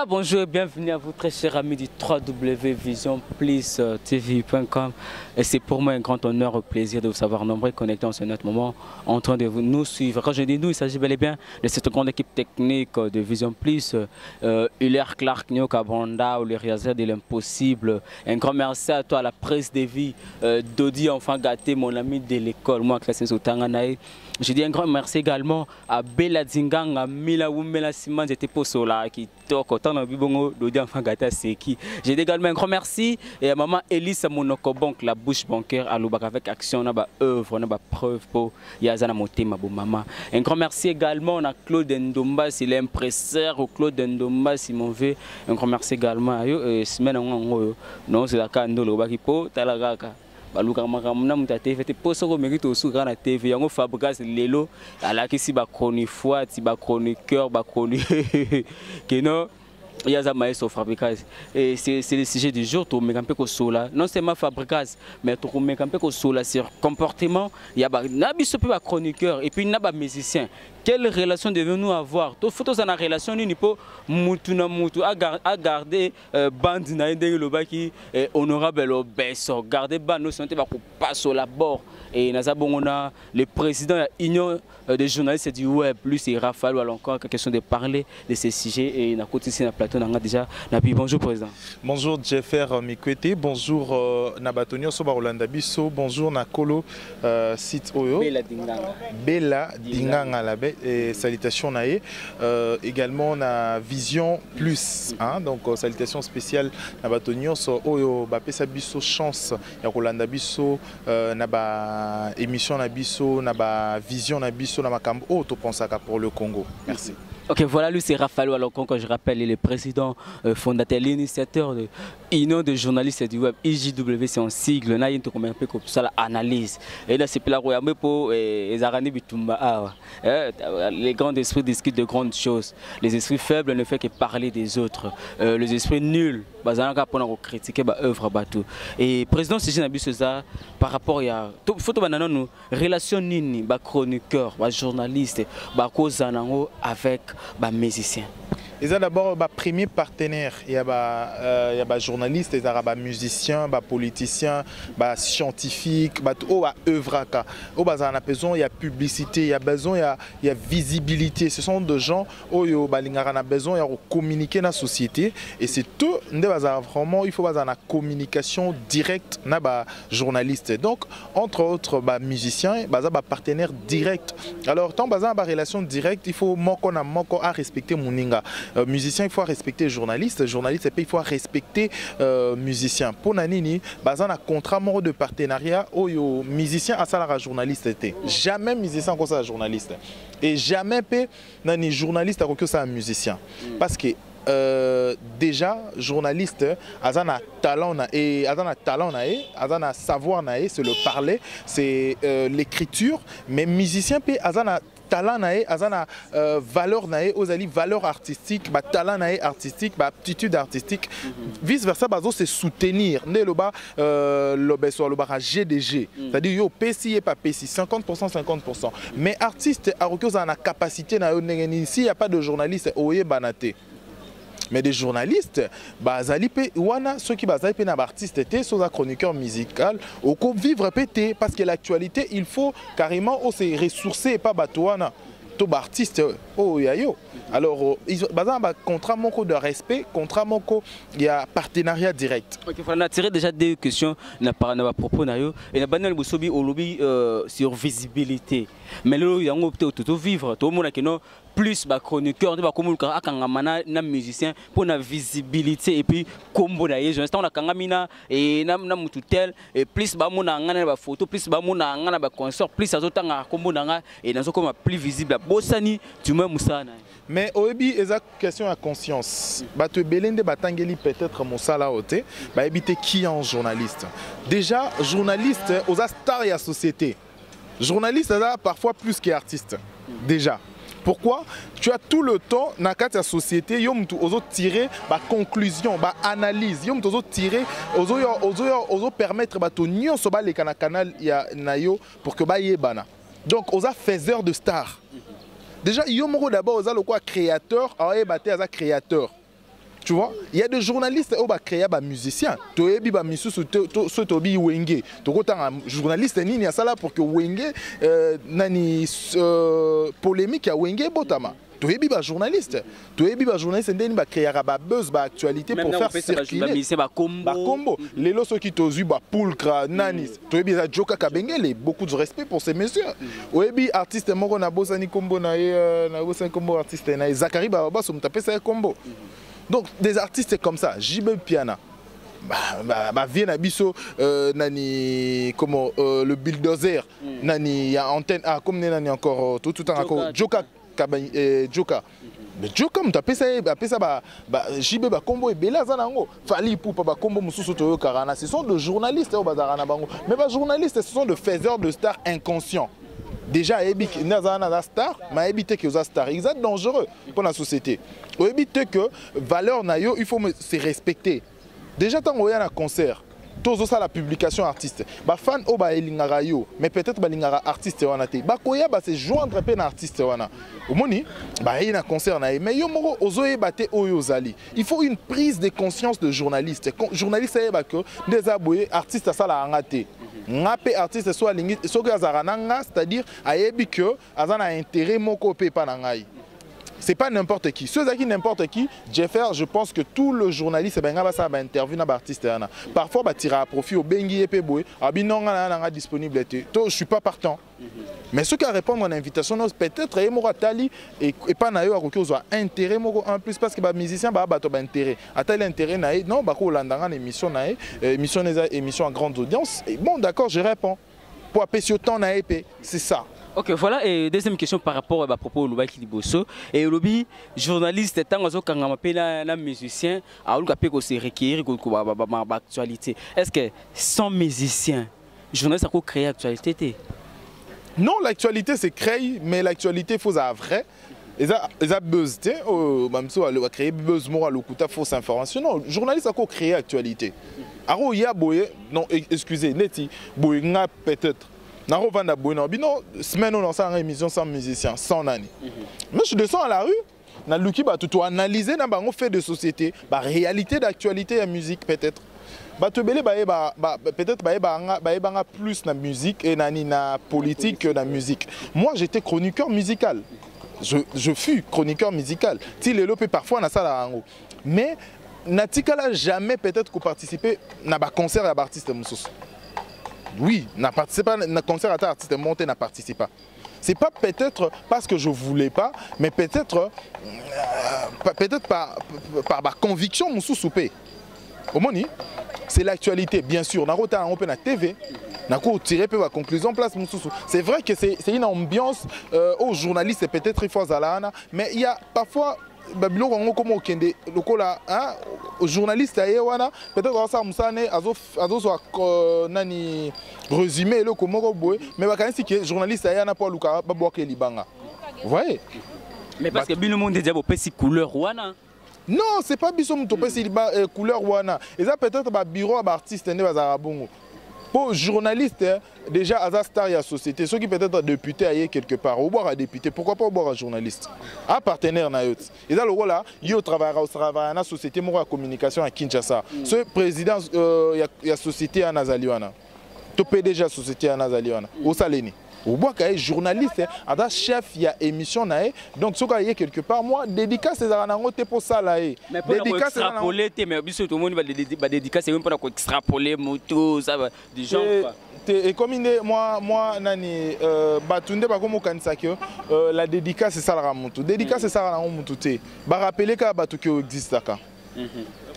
Voilà, bonjour et bienvenue à vous très chers amis du www.visionplustv.com. Et c'est pour moi un grand honneur et plaisir de vous savoir nombreux connectés en ce notre moment en train de nous suivre. Quand je dis nous, il s'agit bel et bien de cette grande équipe technique de Vision Plus, Hilaire Clark, Nyoka Bonda ou les réalisateurs de l'impossible. Un grand merci à toi, à la presse des vies, Dodi Enfant Gâté, mon ami de l'école, moi, Classé Soutanganaï. Je dis un grand merci également à Bella Zingang, à Mila Woumela Simon, j'étais pour cela, qui toque autant dans Bibongo, Dodi Enfant Gâté, c'est qui. J'ai également un grand merci et à maman Elise Monokobonk, la bouche bancaire, à l'Oubak avec action, on a œuvre, on a preuve pour Yazana Moté, ma maman. Un grand merci également à Claude Ndomba, c'est l'impresseur, au Claude Ndomba, si mon veut. Un grand merci également à eux, semaine non, c'est la cando, le Bakipo, Talagaka. Baluka makamuna mutate fete poso ko mérite osuka na TV yango Fabregas lelo alaki si ba chroniqueur ti ba chroniqueur ba chronique que non il y a ça maestro Fabregas et c'est le sujet du jour to mekampe ko sola non seulement Fabregas mais to mekampe ko sola sur comportement il y a ba na biso pe ba chroniqueur et puis na ba musicien. Quelle relation devons-nous avoir? Tout photos en relation ni po mutu na mutu à garder bande na ndenge loba qui honorable obeso garder bande nous santé ba ko passe au labor et naza bongona le président de l'union des journalistes du web lui c'est Raphaël ou encore question de parler de ces sujets et na côté ici na plateau na déjà na bonjour président. Bonjour Jeffer Mikwete, bonjour Nabatonio Soba Rolanda Bisso, bonjour Nakolo site Oyo Bella Dinganga labe. Et salutations nae également na Vision Plus hein? Donc salutations spéciales na batonio so oyo ba pesa biso chance ya kolanda biso na ba émission na biso na ba vision na biso na makambo o to pensaka pour le Congo. Merci. Ok, voilà, lui c'est Raphaël Walokon, que je rappelle, il est le président fondateur, l'initiateur de l'Union des journalistes du web, IJW, c'est un sigle, il y a un peu comme ça, l'analyse. Et là, c'est la royaume pour les Arani Bitumba. Les grands esprits discutent de grandes choses. Les esprits faibles ne font que parler des autres. Les esprits nuls, pour critiquer l'œuvre. Et président Sejin Abissoza, par rapport à la relation nini, chroniqueur, journaliste, avec les musiciens. Ils ont d'abord un premier partenaire, il y a des journalistes, il y a des musiciens, des politiciens, des scientifiques, des œuvres. Il y a besoin de publicité, il y a besoin de visibilité. Ce sont des gens qui ont besoin de communiquer dans la société. Et c'est tout, vraiment, il faut avoir une communication directe avec les journalistes. Donc, entre autres, les musiciens, il y a des partenaires directs. Alors, tant qu'il y a une relation directe, il faut respecter mon ninga. Musicien, il faut respecter journaliste, journaliste, il faut respecter musicien. Pour Nanini, il y a un contrat de partenariat où musicien a ça journaliste. Jamais musicien a ça journaliste. Et jamais un journaliste a ça musicien. Parce que déjà journaliste a un talent et a un savoir c'est le parler, c'est l'écriture, mais musicien a un talent a valeur valeur artistique, talent artistique, aptitude artistique, vice versa c'est soutenir le GDG, c'est-à-dire yo PC et pas PC 50% 50%, mais artiste a une capacité s'il n'y a pas de journaliste oye banate. Mais des journalistes, ceux qui sont artistes, sont chroniqueurs musicaux, ou vivre pété parce que l'actualité, il faut carrément se ressourcer et pas batouana. Tout artiste, alors, il y a un contrat de respect, contrat il y a partenariat direct. Ok, on a tiré déjà deux questions à propos et sur visibilité. Mais là, il y a un vivre, tout le monde a plus de chroniqueurs, de musiciens pour la visibilité et puis combo d'ailleurs. On a kangamina et na mututel et plus ba mona ngana ba photo, plus ba mona ngana ba concert, plus azotanga combo nanga et nazo comme plus visible. Bosani tu me musana. Mais oebi eza question à conscience. Ba te belende batangeli peut-être mosala ote, ba ebite qui en journaliste. Déjà journaliste aux stars et à société. Journaliste parfois plus qu'artiste. Déjà. Pourquoi? Tu as tout le temps dans la société, tu as tiré la conclusion, la analyse, tu as tiré, tu permettre à ton union sur le canal pour que tu bana. Donc, tu as faiseur de stars. Déjà, d'abord, tu as créateur, tu as créateur. Tu vois, il y a des journalistes qui ont créé des musiciens. Tu as des musiciens qui ont créé Wenge. Tu as des journalistes qui sont là pour que Wenge nani polémique à Wenge botama. Tu as des journalistes. Tu as des journalistes qui ont créé des buzz, des actualités pour faire circuler. C'est un combo. Les lots qui ont eu des poulcra, nanis. Tu as des Joka Kabengele. Beaucoup de respect pour ces messieurs. Tu as des artistes qui ont bossani combo na combo artiste na Zakari Baba som tapé ça combo. Donc des artistes comme ça, JB Piana, vient à Bisso, nani comment le bulldozer, nani y a antenne, comme nani encore tout le temps encore Joka Joka. Mais Joka on tapé ça JB combo et Bela Zanango, Fali pour pas combo mususu toyo karana. Ce sont des journalistes au bazarana bango, mais pas journalistes, ce sont des faiseurs de stars inconscients. Déjà, il y a des stars, mais il y a des stars. Ils sont dangereux pour la société. Il y a que valeur, il faut se respecter. Déjà, quand il y a un concert, tout ça la publication artiste. Les fans ont des mais peut-être des artistes. Ils vont se joindre à un artiste. Il y a un concert, mais il faut une prise de conscience de journaliste. Journaliste, des artistes, ça l'a raté. Ngapé artiste soit lingi soki azarana c'est-à-dire ayebi que azana intérêt moko pe pa nangai. C'est pas n'importe qui. Ceux qui n'importe qui, Jeffer, je pense que tout le journaliste ça va interview na artiste yana. Parfois ba tira à profit au bengi epé boy, abinonga na disponible. Je suis pas partant. Mais ceux qui répondent à l'invitation, peut-être ils m'auront tali et pas naïo à qu'ils ont intérêt en plus parce que les musiciens ont intérêt. À tel intérêt naï, non, bah qu'on l'entend en émission naï, émission à grande audience. Et bon, d'accord, je réponds. Pour apprécier autant naï, c'est ça. Ok, voilà. Et deuxième question par rapport à propos de Louba Kiliboso. Et lobby journaliste, tant que vous appelez un musicien, à vous appelez aussi requérir l'actualité. Est-ce que sans musicien, journaliste a créé l'actualité? Non, l'actualité c'est créé, mais l'actualité faut à vrai. Ils ont buzz, même si on a créé buzz moi le coup de fausse information. Non, journaliste a créé l'actualité. Alors il y a boye, non excusez, neti boye nga peut-être. Naro vanda boye non, bino semaine on a une émission sans musicien, sans nani. Mais je descends à la rue. Na luki ba tout analyser na bango fait de société, ba réalité d'actualité à musique peut-être. Peut-être plus la musique et la politique que la musique. Moi j'étais chroniqueur musical. Je fus chroniqueur musical. Si les lopes parfois na ça mais n'a jamais peut-être participé à un concert à l'artiste Moussous. Oui, n'a participé à un concert à l'artiste monté n'a participé pas. C'est pas peut-être parce que je voulais pas, mais peut-être par ma conviction Moussous soupé. Au moni, c'est l'actualité, bien sûr. On a un la TV, on a tiré la conclusion place. C'est vrai que c'est une ambiance aux journalistes, peut-être il faut zalana, mais il y a parfois Babylon comme aux journalistes peut-être ça musane nani résumé le comme mais quand que journaliste ayana pour luka baboke libanga. Vous voyez? Mais parce que le monde déjà si couleur wana. Non, c'est pas biso mutopé si couleur wana. Et ça peut-être ba bureau d'artiste né bazarabongo. Pour journaliste déjà à star ya société, ceux qui peut-être député ailleurs quelque part, ou boire à député, pourquoi pas boire à journaliste? Un partenaire na yot. Et là le rôle là, yo travaille à la société moi communication à Kinshasa. Ce président ya société à Nazaliwana. Topé déjà société à Nazaliwana. Au Saleni. Ou bois qu'il y a journaliste, un chef, il y a émission donc ce qu'il y a quelque part moi dédicace ces aranangote pour ça là. Mais pour extrapoler, mais tout le monde va dédicace même pour extrapoler moto ça va des gens et comme moi nani batunde ba comme kanisa que la dédicace c'est ça la moto. Dédicace c'est ça la moto té. Ba rappeler que batu qui existe ka.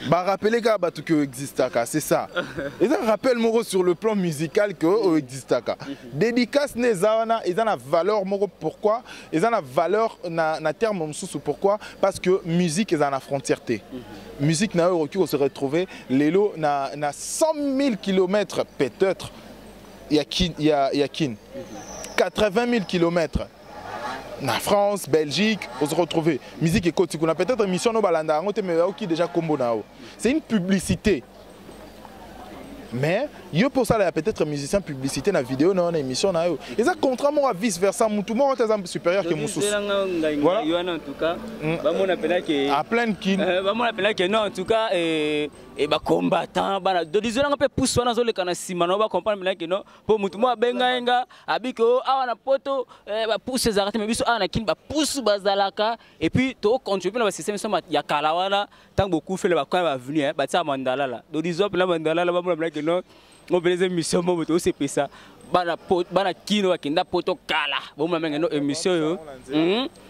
Bah rappeler que existe c'est ça. Et ça rappelle moi sur le plan musical que existe dédicace ils ont la valeur pourquoi ils ont la valeur na terme pourquoi parce que musique ils ont la frontièreté. Musique na on se retrouver lélo na 100 000 km peut-être il y a kin 80 000 km. Na France, Belgique, on se retrouve. Musique et côté, on a peut-être une mission au Balanda, mais qui déjà combo nao. C'est une publicité. mais yo pour ça il y a peut-être musicien publicité na vidéo na émission na yo et ça contrairement à vice versa mutu mo est supérieur que mususu voilà en tout cas ba mon appela que à plein kin ba mon appela que non en tout cas et ba combattant bana de disons nga pe pousse wana zo le kana sima no ba comprendre maintenant que non pour mutu mo benga enga abiko awa na poto ba pousse les arrêter mais biso ana kin ba pousse bazalaka et puis to contribuer na système so ya kala wana tant beaucoup fait le ba quand va venir ba tia mandala là de disons la mandala là ba mon appela que non on fait les émissions mo to c'est ça bana kino akenda poto kala bomona menga no émission yo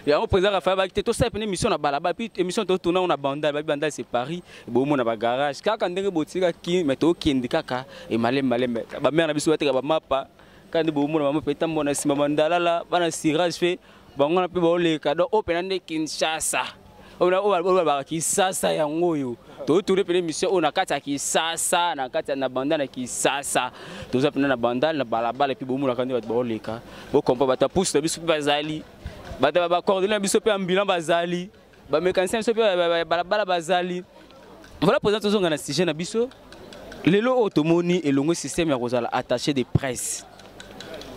ya on présent Raphaël ba to ça une émission na balaba puis émission to tourner on a bandal c'est Paris bomona ba garage kaka ndenge botika ki mais to kindi kaka e malembe ba mère na biso bateka ba mapa kandi bomona mama peta mona sima mandala la bana cirage fait bango na pe ba ole kado open ande Kinshasa on ba Kinshasa yango yo to tourner pe émission on a kata Kinshasa na kata na banda na Kinshasa to za pena na banda na balabala puis bomona kandi ba oleka bo kompa bata pousse na biso bazali bata ba coordonner biso pe ambulant bazali ba mécanicien biso pe balabala bazali voilà présent toujours ngana sujet na biso lelo automoni elongo système ya kozala attaché de presse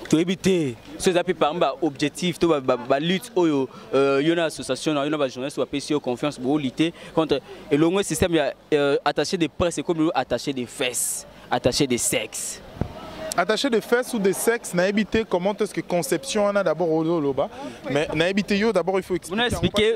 to éviter ceux appels par exemple objectif to ba lutte oyo yona association yona ba journaliste ou PCO confiance pour lutter contre et le système attaché de presse c'est comme attaché de fesses attaché de sexe attaché de fesses ou de sexe n'a évité comment est-ce que conception on a d'abord au loba mais n'a évité yo d'abord il faut expliquer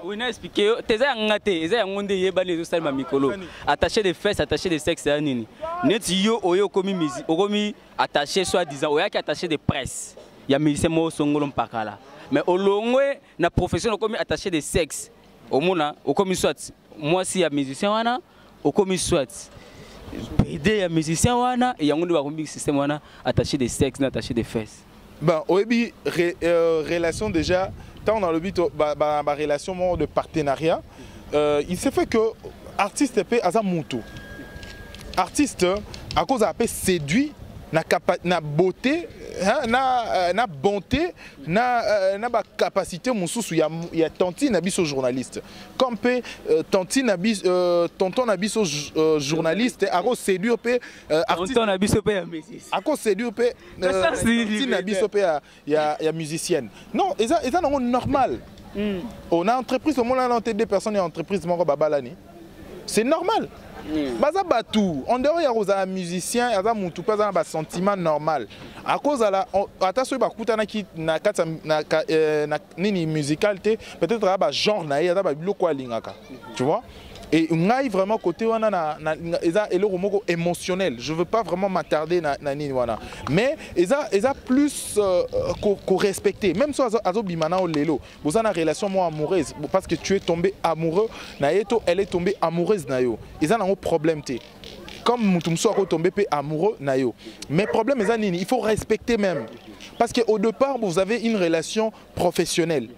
on a expliqué teza ngate eza ngonde yeba les salma mikolo attaché de fesses attaché de sexe ya nini neti yo oyo komi musique okomi attaché soit disant oya ki attaché de presse ya musicien mo songolo mpakala mais olongwe na profession okomi attaché de sexe omona okomi soit moi si ya musicien wana okomi soit aider ya musicien wana et yango ba kombi système wana attaché de sexe na attaché de fesses ben oyebi relation déjà tant dans le but ba relation de partenariat il s'est fait que artiste pe aza mutu artiste à cause a pe séduit na beauté na bonté na ba capacité mususu ya tanti na biso journaliste comme pe tanti na biso tonton na biso journaliste ako séduire pe artiste tonton na biso pe ya musicien ako séduire pe tanti na biso pe ya musicienne non eza non normal on a entreprise au monde là deux personnes et entreprise moko babalani c'est normal. Baza batou, en dehors il y a un musicien, il y a un mutu, pas un sentiment normal. À cause de la, attention, bah écoute, na nini musicalité, peut-être un genre na, il y a un bloc quoi lingaka, tu vois. Et on a vraiment côté on a le émotionnel. Je veux pas vraiment m'attarder na nini wana. Mais ils a plus qu'on respecter. Même si azo bimana o lelo, vous avez une relation moi amoureuse parce que tu es tombé amoureux, naeto elle est tombée amoureuse na yo. Ils ont un problème té. Comme mutumso a tombé amoureux na yo. Mais problème il faut respecter même parce que au départ vous avez une relation professionnelle.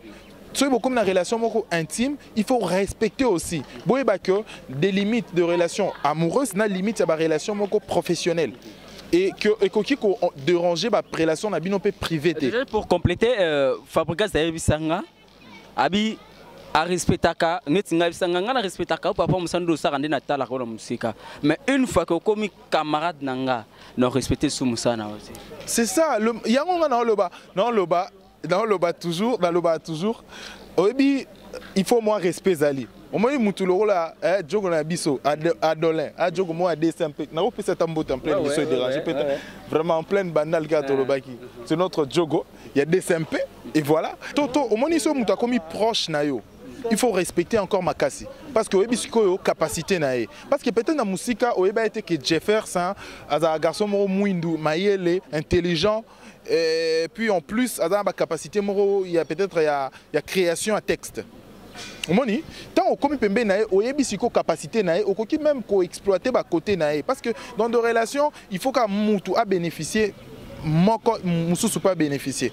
Si vous avez une relation intime, il faut respecter aussi. Vous voyez que des limites de relation amoureuse, il y a des limites de relation professionnelle. Et qui déranger la relation privée. Pour compléter, Fabrice Sanga, Abi a respecté mais une fois que comme camarade nanga, non respecter Soumusana aussi. C'est ça. Il y a un dans le bas toujours, il faut moins respect Zali. Au moins, il y a un jogo na biso, adolin, un jogo moi à DSMP. N'a pas cette amboute en pleine biso dérangé, vraiment en pleine banale gâteau le baki. C'est notre jogo. Il y a DSMP et voilà. Toto, au moins, il y a comme proche na yo. Il faut respecter encore Makasi parce que il capacité nae parce que peut-être dans la musique au été que Jefferson un garçon mouindou maïele intelligent et puis en plus a une capacité il y a peut-être il y a création à texte moni tant au comme pembe nae au yebisiko capacité nae au qui même ko exploiter ba côté nae parce que dans des relations il faut qu'un mutu a bénéficié moko mususu pas bénéficier.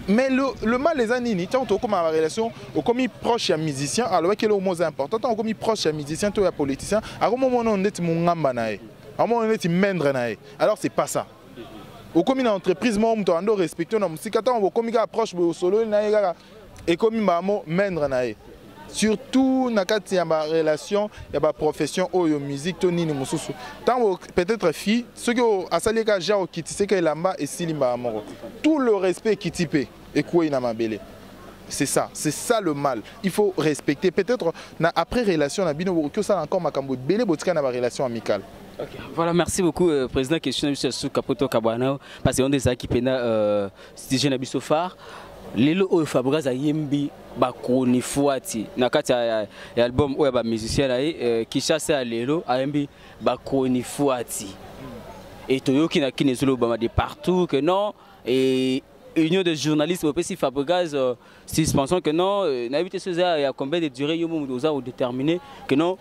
Mais le mal les années, tant que comme ma relation, au comme proche à musicien, alors que le mot important, tant comme proche à musicien, toi à politicien, à un moment on est mon ngamba nae, à un moment on est mendre nae. Alors c'est pas ça. Au comme une entreprise, moi on doit respecter nos musiques, tant au comme approche au solo nae, et comme maman mendre nae. surtout na kati ya ba relation ya ba profession oyo musique to nini mususu tant peut-être fille ce que asalika genre kitiseka elamba et silimba moko tout le respect kitipe et quoi ina mabele. C'est ça le mal. Il faut respecter. Peut-être après relation, que ça encore makambo belé botika na ba relation amicale. Okay. Voilà, merci beaucoup, président. Question sur Kapoto Kabana, parce qu'on des qui pena si je n'habite au phare. Lelo o Fabregas a yembi ba kroni fuati na kati ya album o ya ba musicien là qui chasse à lelo a yembi ba kroni fuati et toyoki na kinezolo ba de partout que non et union de journalistes au PC Fabregas suspension que non n'habite ce il y a combien de durée yo mo doza ou déterminé que non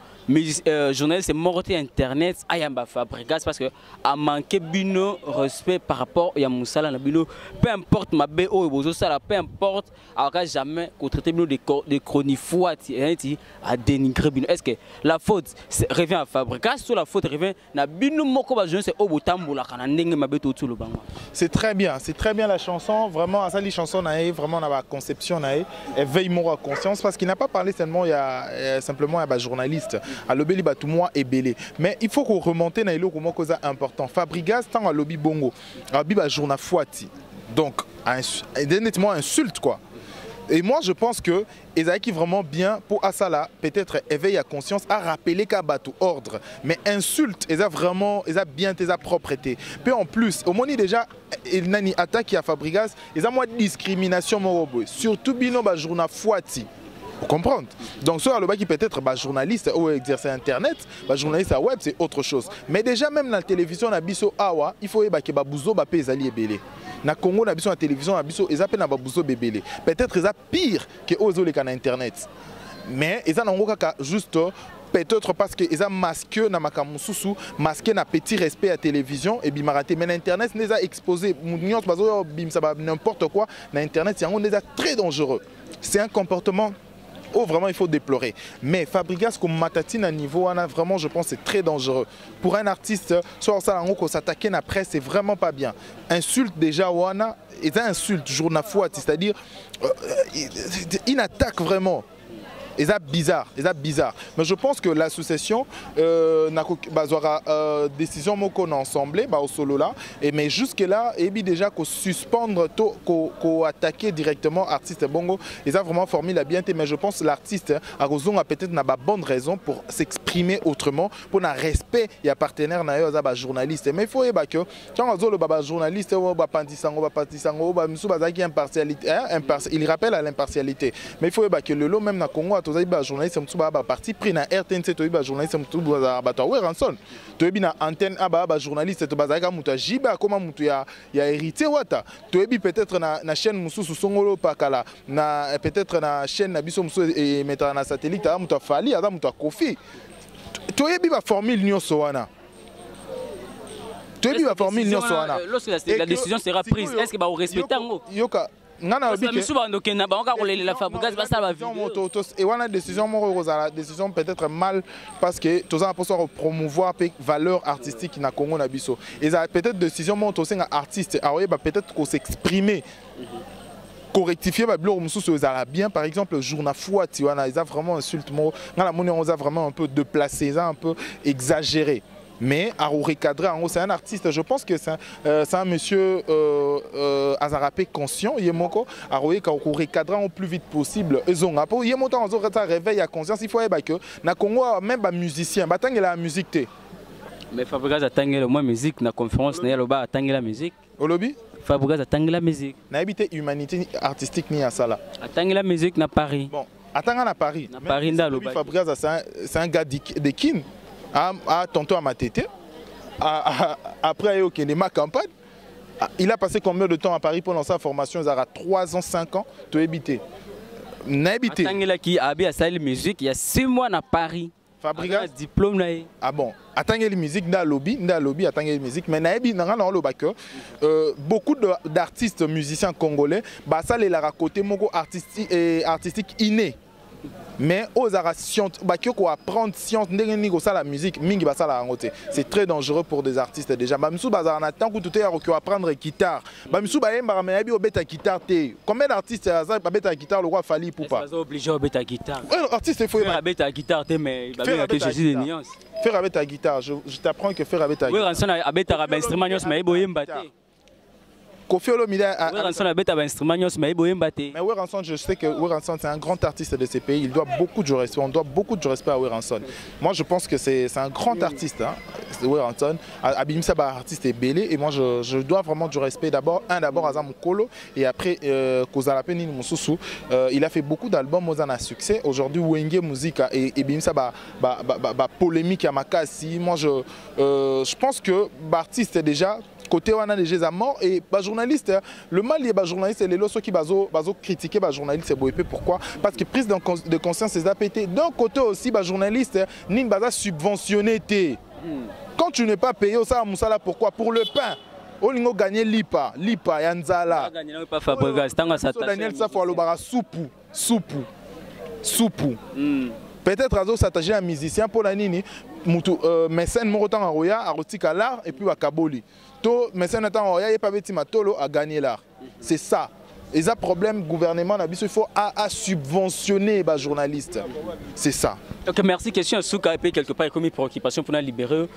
journaliste c'est morté internet ayamba Fabregas parce que a manqué bino respect par rapport ya musala na bino peu importe ma bo bozo sala peu importe alors jamais qu'on traiter bino de chronifuati à dénigrer bino. Est-ce que la faute revient à Fabregas ou la faute revient na bino moko ba jeune c'est obotambola kana ndenge mabe to tulu bango? C'est très bien la chanson vraiment à ça les chansons nae vraiment na ba conception nae éveille mon conscience parce qu'il n'a pas parlé seulement il y a simplement un journaliste à lobby tout moi et belé mais il faut qu'on remonte na ilo comment cause important Fabregas tant à lobby bongo à biba journal fuati donc nettement insulte quoi. Et moi je pense que Ezaïki vraiment bien pour Asala peut-être éveille à conscience à rappeler qu'à battu ordre mais insulte Eza vraiment Eza bien tes propreté puis en plus au moins déjà il nani attaque à Fabregas Eza moi discrimination morobo surtout bino ba journal fuati. Vous comprenez? Donc, soit le qui peut-être journaliste ou exercer internet, journaliste à web, c'est autre chose. Mais déjà, même dans la télévision, il faut que Babouzo Bapé Zali et Belé. Na Congo, na la télévision, ils appellent Babouzo Bébélé. Peut-être qu'ils ont pire que Ozo les canaux internet. Mais ils ont juste peut-être parce qu'ils ont masqué na makamususu, masqué na petit respect à la télévision et bimaraté. Mais l'internet les a exposé, n'importe quoi, l'internet, c'est très dangereux. C'est un comportement. Oh, vraiment, il faut déplorer. Mais Fabregas, comme Matatine à niveau, vraiment, je pense que c'est très dangereux. Pour un artiste, soit ça, s'attaquer à la presse, c'est vraiment pas bien. Insulte déjà, Wana, et ça insulte, journal fouat, c'est-à-dire, il attaque vraiment. Et ça bizarre, Mais je pense que l'association aura décision moko ensemble, au solo là. Et mais jusque là, et déjà qu'on suspendre, qu'on attaquer directement l'artiste bongo. Et ça vraiment formule bien. Mais je pense que l'artiste a peut-être n'a pas bonne raison pour s'exprimer autrement, pour un respect et un partenaire na journaliste. Mais il faut que quand on a journaliste, il rappelle à l'impartialité. Mais il faut que le lot même na Congo journaliste parti pris na RTNC to journaliste ranson to na antenne journaliste to bazaka muta jiba comme mutu ya héritier wata to peut-être na chaîne mususu songolo pakala na peut-être na chaîne na biso musu et mettre na satellite muta fali ada muta kofi to ba formule nyonso wana to ba formule nyonso wana lorsque la décision sera prise est-ce que ba respecter yoka ngana et on a décision peut-être mal parce que tous en pour promouvoir valeur artistique na Congo na biso et ça peut-être décision monte aussi un artiste peut-être qu'on s'exprimer correctifier bien par exemple journal fouati on a vraiment insulte mo ngana moni on a vraiment un peu déplacé un peu exagéré. Mais à recadrer, c'est un artiste, je pense que c'est un monsieur Azarapé conscient, il est à recadrer au plus vite possible. Il y a montant en réveil à conscience, il faut que na Congo même pas musicien, il la musique. Mais Fabregas a tangé le moins musique, na conférence, n'a pas tangé la musique. Au lobby? Fabregas a tangé la musique. N'a habité humanité artistique ni à ça là. A tangé la musique na Paris. Bon, attends à Paris. Na Paris ndalo. Fabregas c'est un gars de Kin. Tonton à ma tête. Après, il ma campagne. Il a passé combien de temps à Paris pendant sa formation? Il a 3 ans, 5 ans. Tu as habité. Il a habité musique il y a 6 mois à Paris. Fabregas diplôme. Ah bon, attendez les musiques dans le lobby, attendez les musiques. Mais beaucoup d'artistes musiciens congolais, ça les a côté artistique inné. mais aux science apprendre science la musique mingi basala ngote c'est très dangereux pour des artistes déjà bamisu bazana tant que tout est apprendre guitare bamisu bayemba mais yabi obeta guitare te combien d'artistes ça beta guitare le roi Fally Ipupa obligé obeta guitare artiste il faut obeta guitare te mais babé que Jésus des nuances faire avec ta guitare je t'apprends que faire avec ta guitare oui ranson abeta instrument nyos mais boyemba te Kofi Olomide mais Weranson, je sais que Weranson c'est un grand artiste de ces pays, il doit beaucoup de respect, on doit beaucoup de respect à Weranson. Moi je pense que c'est un grand artiste, hein, Weranson. Abimsa ba artiste est belé et moi je dois vraiment du respect d'abord à Zamukolo et après Kozalapeni Mususu. Il a fait beaucoup d'albums Mozana succès. Aujourd'hui Wenge Musica et Bimsa ba polémique à Makasi. Moi je pense que l'artiste déjà côté on a déjà mort et bah journaliste le mal est bah journaliste et les lots qui bazo critiquer bah journaliste c'est pourquoi parce que prise de conscience c'est pété d'un côté aussi bah journaliste ni baza subventionné quand tu n'es pas payé au ça musala pourquoi pour le pain olingo gagner lipa yanzala Daniel Safo alobara soupu peut-être azo s'attacher un musicien pour la nini mutu mécène morotan roya arotika l'art et puis akaboli to mécène attend roya et pas beti matolo a gagné l'art c'est ça et ça problème gouvernement il faut à subventionner les journalistes c'est ça. Ok, merci. Question Souka et quelque part comme une préoccupation pour nous libérer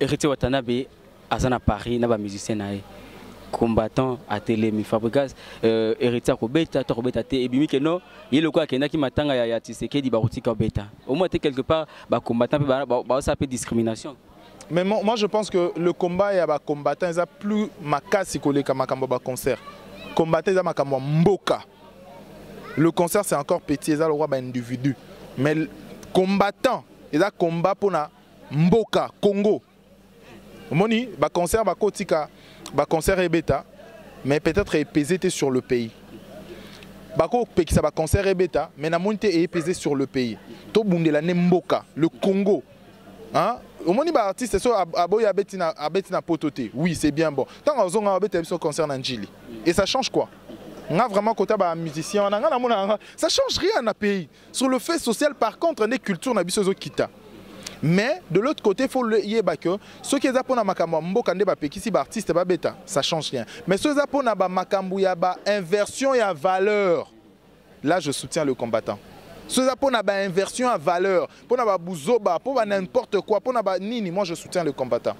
Héritier Watanabe à Paris n'a pas musicien combattant à télé mi fabrikas héritier kobeta to kobeta te ebimi ke non il quoi kena ki matanga ya Tshisekedi barutika beta au moins quelque part ba combattant ba ça peut discrimination. Mais moi je pense que le combat ya ba combattant ils a plus makasi koleka makambo ba concert combattant za makambo mboka le concert c'est encore petit ça le roi ba individu mais combattant ils a combat pour na mboka Congo moni ba concert ba kotika ba concert est bêta mais peut-être est pesé sur le pays bako peki ça ba concert est bêta mais na monté est pesé sur le pays to bundela nemboka le Congo hein au moni ba artiste so aboya betina pototé oui c'est bien bon tant ozonga beta sur concert na njili et ça change quoi on a vraiment côté ba musicien ça change rien na pays sur le fait social par contre les cultures na biso zo kita. Mais de l'autre côté, il faut le dire que ceux qui ont na makambo mboka nde ba pekisi ba artiste ba beta, ça change rien. Mais ceux qui ont na ba makambo ya ba inversion ya valeur, là je soutiens le combattant. Ceux qui ont na ba inversion à valeur, pour na ba buzoba, pour ba n'importe quoi, pour na ba nini, moi je soutiens le combattant.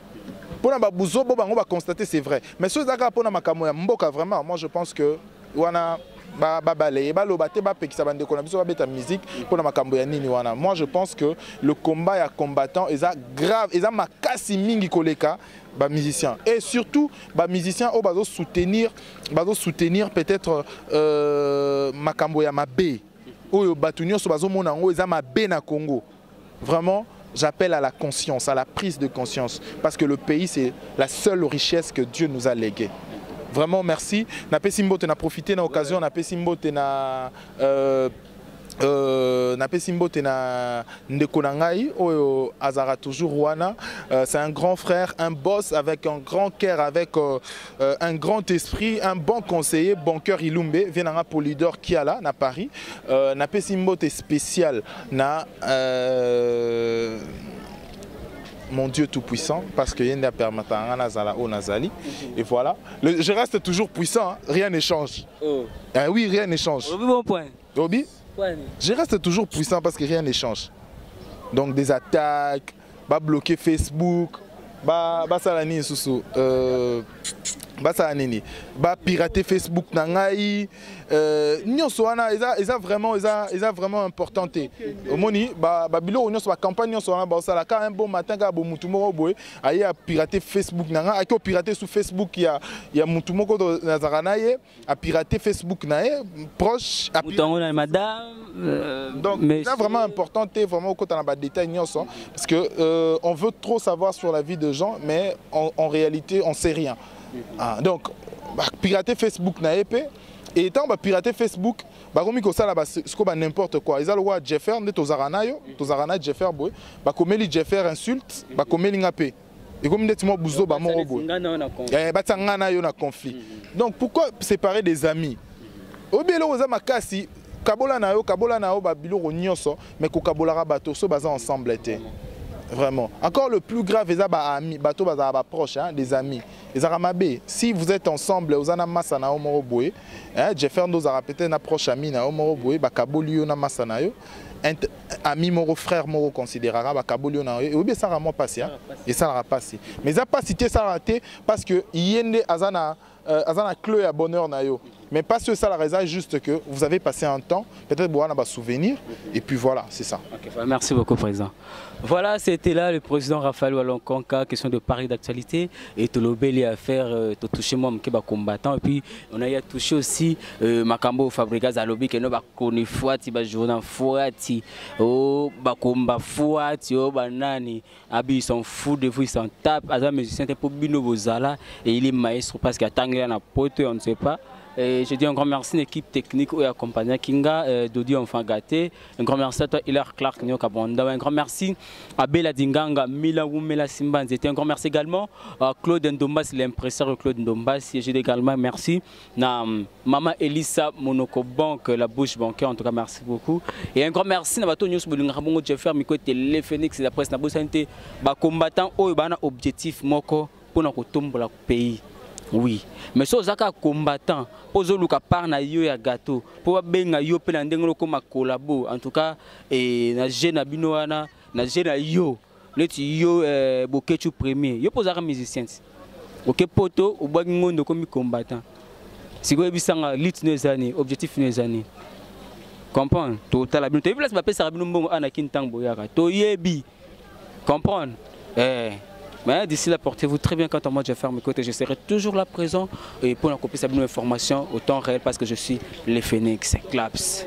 Pour na ba buzoba, on va constater c'est vrai. Mais ceux qui ont na makambo ya mboka vraiment, moi je pense que wana moi je pense que le combat ya combattant est grave et ça makasi mingi koleka ba musicien et surtout ba musicien au bazo soutenir peut-être makambo ya mabe oyo batunyo so bazo mona ngo eza mabe na Congo vraiment. J'appelle à la conscience, à la prise de conscience parce que le pays c'est la seule richesse que Dieu nous a léguée. Vraiment merci. Napé Simbo te na profité na occasion napé Simbo te na napé Simbo te na ndeko na ngai oyo azara toujours wana c'est un grand frère, un boss avec un grand cœur avec un grand esprit, un bon conseiller, bon cœur Ilumbe vient na Polydor Kiala na Paris napé Simbo te spécial na mon Dieu tout-puissant, parce que Yenda Permatanga Nazala O Nazali. Et voilà. Je reste toujours puissant, hein. Rien ne change. Oh. Oui, rien ne change. Bon point. Obi? Je reste toujours puissant parce que rien ne change. Donc des attaques, bah bloquer Facebook, bah salani sousou. Bah ça nini, bah pirater Facebook nangai, nyonso wana eza vraiment important te. Omoni bah bilo nyonso ba campagne nyonso wana ba sala ka un bon matin ka bo mutu moko boye aye a pirater Facebook nanga a ko pirater sur Facebook ya mutu moko na zarana ye a pirater Facebook na ye proche a mutango madame donc c'est vraiment important te vraiment ko na ba détail nyonso parce que on veut trop savoir sur la vie de gens mais en réalité on sait rien. Ah, donc, pirater Facebook na épée et étant pirater Facebook, comme ça là, n'importe quoi. Ils ont le droit Jeffer, ne tozarana yo, tozarana Jeffer boy, comme les Jeffer insulte, comme les ngapé. Et comme des mots bouzo ba moro boy. Na conflit. Donc pourquoi séparer des amis? Obélo oza makasi kabola na yo ba biloko nyonso mais ko kabola bato so baza ensemble été. Vraiment. Encore le plus grave, c'est amis, bateau baza proche, des amis. Les aramabé. Si vous êtes ensemble, vous avez massa na omoroboué, Jeffer nous a répété na proche ami na omoroboué, ba kabolio na massa na yo. Ami moro frère moro considérera ba kabolio na yo. Et bien ça vraiment passé, et ça va passer. Mais ça pas cité ça raté parce que yende azana clé à bonheur na yo. Mais parce que ça la raison juste que vous avez passé un temps, peut-être pour un souvenir, et puis voilà, c'est ça. Okay, merci beaucoup, Président. Voilà, c'était là le président Raphaël Walonkonka, question de Paris d'actualité, et tout le bel affaire, tout touché moi, qui est combattant, et puis on a touché aussi Makambo Fabrikas à lobby, qui est connu fouati, journal fouati, oh, combat fouati, oh, banani, abi ils sont fous de vous, ils s'en tapent, à un musicien pour Bino Bozala, et il est maestro parce qu'il y a tant de pote, on ne sait pas. Et je dis un grand merci à l'équipe technique qui a accompagné Kinga, Dodi Enfant Gâté. Un grand merci à toi, Hilaire Clark, Nyo Kabonda. Un grand merci à Bella Dinganga, Mila Woumela Simban. Un grand merci également à Claude Ndombas, l'impresseur Claude Ndombas. Et je dis également merci à Maman Elisa Monoko Bank, la bouche bancaire. En tout cas, merci beaucoup. Et un grand merci à Bato News Boulingabongo Jeffer, Miko Télé Phoenix, la presse Nabo Santé, combattant au objectif Moko pour notre tombe le pays. Oui, mais si vous êtes combattant, vous avez par na yo ya gâteau, pour benga yo pe na ndengolo ko makolabo. En tout cas, na jeune abinoana, na jeune yo, leti yo bokechu premier. Yo posera musicien. OK poto, ou ba ngondo comme combattant. Si vous bisanga lit les années, objectif les années. Comprendre? Total abino. Tu place ba pe sarabino mbongo ana kintang boyaka. To yebi. Comprendre? Mais d'ici là, portez-vous très bien. Quant à moi, je vais faire mes côtés. Je serai toujours là présent et pour la copie, ça une information au temps réel parce que je suis les Phoenix Claps.